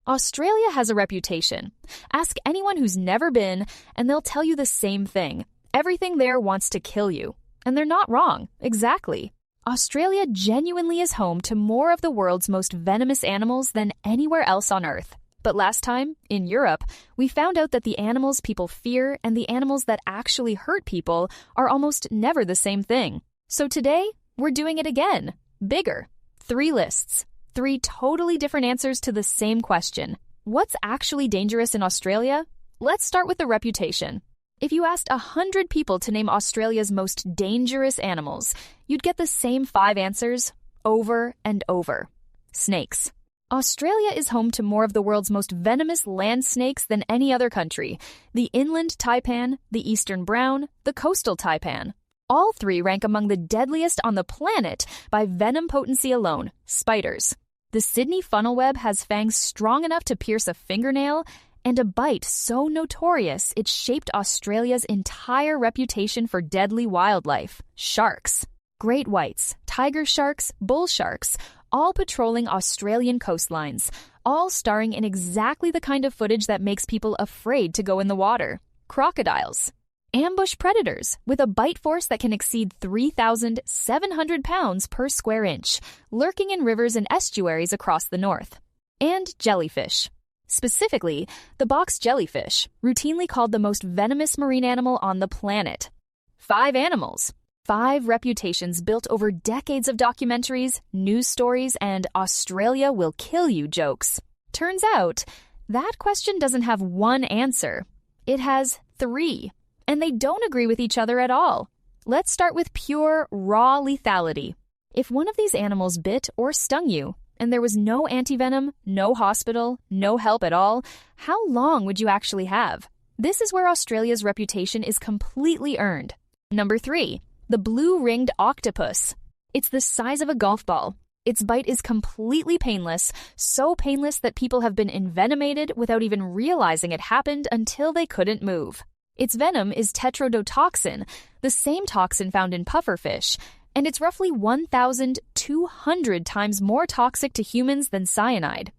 Australia has a reputation. Ask anyone who's never been, and they'll tell you the same thing. Everything there wants to kill you. And they're not wrong, exactly. Australia genuinely is home to more of the world's most venomous animals than anywhere else on Earth. But last time, in Europe, we found out that the animals people fear and the animals that actually hurt people are almost never the same thing. So today, we're doing it again. Bigger. 3 lists. 3 totally different answers to the same question. What's actually dangerous in Australia? Let's start with the reputation. If you asked 100 people to name Australia's most dangerous animals, you'd get the same 5 answers over and over. Snakes. Australia is home to more of the world's most venomous land snakes than any other country. The inland taipan, the eastern brown, the coastal taipan. All 3 rank among the deadliest on the planet by venom potency alone, spiders. The Sydney funnelweb has fangs strong enough to pierce a fingernail, and a bite so notorious it shaped Australia's entire reputation for deadly wildlife, sharks. Great whites, tiger sharks, bull sharks, all patrolling Australian coastlines, all starring in exactly the kind of footage that makes people afraid to go in the water. Crocodiles. Ambush predators with a bite force that can exceed 3,700 pounds per square inch, lurking in rivers and estuaries across the north. And jellyfish. Specifically, the box jellyfish, routinely called the most venomous marine animal on the planet. 5 animals. 5 reputations built over decades of documentaries, news stories, and Australia will kill you jokes. Turns out, that question doesn't have one answer. It has 3, and they don't agree with each other at all. Let's start with pure, raw lethality. If one of these animals bit or stung you, and there was no antivenom, no hospital, no help at all, how long would you actually have? This is where Australia's reputation is completely earned. Number 3. The blue-ringed octopus. It's the size of a golf ball. Its bite is completely painless, so painless that people have been envenomated without even realizing it happened until they couldn't move. Its venom is tetrodotoxin, the same toxin found in pufferfish, and it's roughly 1,200 times more toxic to humans than cyanide.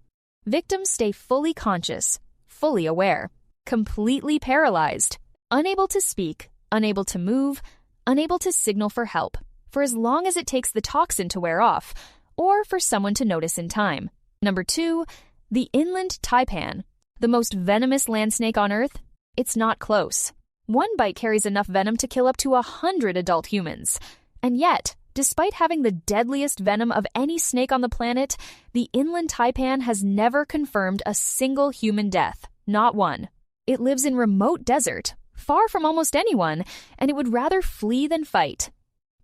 Victims stay fully conscious, fully aware, completely paralyzed, unable to speak, unable to move, unable to signal for help, for as long as it takes the toxin to wear off, or for someone to notice in time. Number 2, the inland taipan. The most venomous land snake on Earth? It's not close. One bite carries enough venom to kill up to 100 adult humans. And yet, despite having the deadliest venom of any snake on the planet, the inland taipan has never confirmed a single human death. Not one. It lives in remote desert, far from almost anyone, and it would rather flee than fight.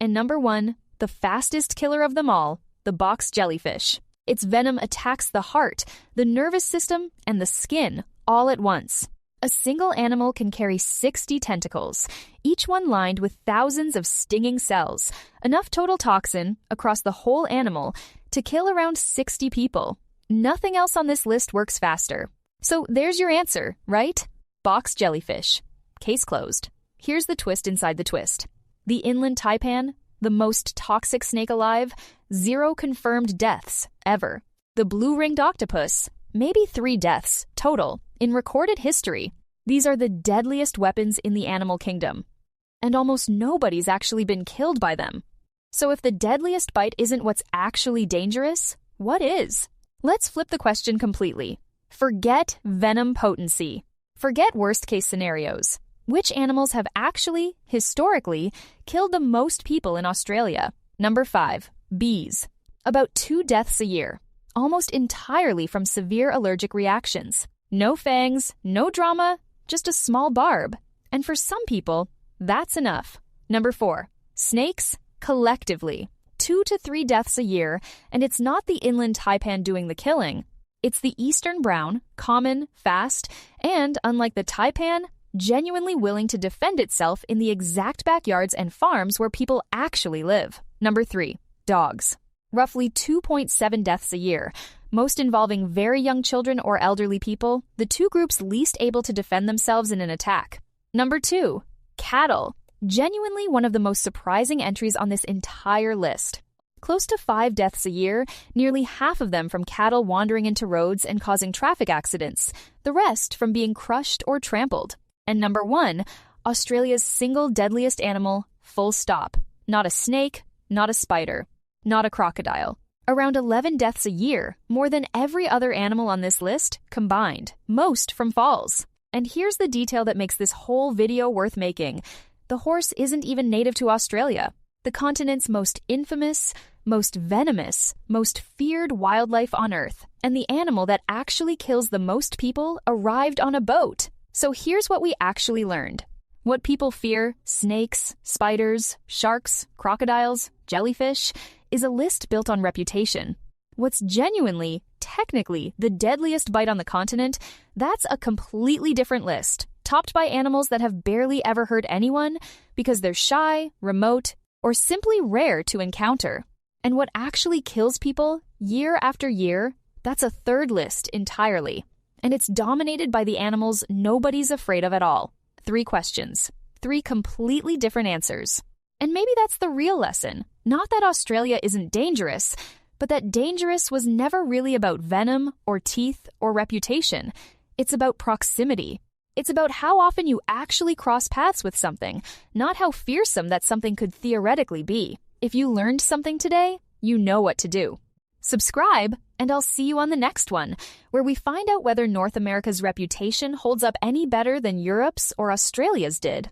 And number 1, the fastest killer of them all, the box jellyfish. Its venom attacks the heart, the nervous system, and the skin all at once. A single animal can carry 60 tentacles, each one lined with thousands of stinging cells, enough total toxin across the whole animal to kill around 60 people. Nothing else on this list works faster. So there's your answer, right? Box jellyfish. Case closed. Here's the twist inside the twist. The inland taipan, the most toxic snake alive, 0 confirmed deaths ever. The blue-ringed octopus, maybe 3 deaths total in recorded history. These are the deadliest weapons in the animal kingdom. And almost nobody's actually been killed by them. So if the deadliest bite isn't what's actually dangerous, what is? Let's flip the question completely. Forget venom potency. Forget worst-case scenarios. Which animals have actually, historically, killed the most people in Australia? Number 5, bees. About 2 deaths a year, almost entirely from severe allergic reactions. No fangs, no drama, just a small barb. And for some people, that's enough. Number 4, snakes, collectively. 2 to 3 deaths a year, and it's not the inland taipan doing the killing. It's the eastern brown, common, fast, and, unlike the taipan, genuinely willing to defend itself in the exact backyards and farms where people actually live. Number 3, dogs. Roughly 2.7 deaths a year, most involving very young children or elderly people, the 2 groups least able to defend themselves in an attack. Number 2, cattle. Genuinely one of the most surprising entries on this entire list. Close to 5 deaths a year, nearly half of them from cattle wandering into roads and causing traffic accidents, the rest from being crushed or trampled. And number 1, Australia's single deadliest animal, full stop. Not a snake, not a spider, not a crocodile. Around 11 deaths a year, more than every other animal on this list combined, most from falls. And here's the detail that makes this whole video worth making. The horse isn't even native to Australia. The continent's most infamous, most venomous, most feared wildlife on Earth, and the animal that actually kills the most people arrived on a boat. So here's what we actually learned. What people fear, snakes, spiders, sharks, crocodiles, jellyfish, is a list built on reputation. What's genuinely, technically, the deadliest bite on the continent, that's a completely different list, topped by animals that have barely ever hurt anyone because they're shy, remote, or simply rare to encounter. And what actually kills people, year after year, that's a third list entirely. And it's dominated by the animals nobody's afraid of at all. 3 questions, 3 completely different answers. And maybe that's the real lesson. Not that Australia isn't dangerous, but that dangerous was never really about venom or teeth or reputation. It's about proximity. It's about how often you actually cross paths with something, not how fearsome that something could theoretically be. If you learned something today, you know what to do. Subscribe, and I'll see you on the next one, where we find out whether North America's reputation holds up any better than Europe's or Australia's did.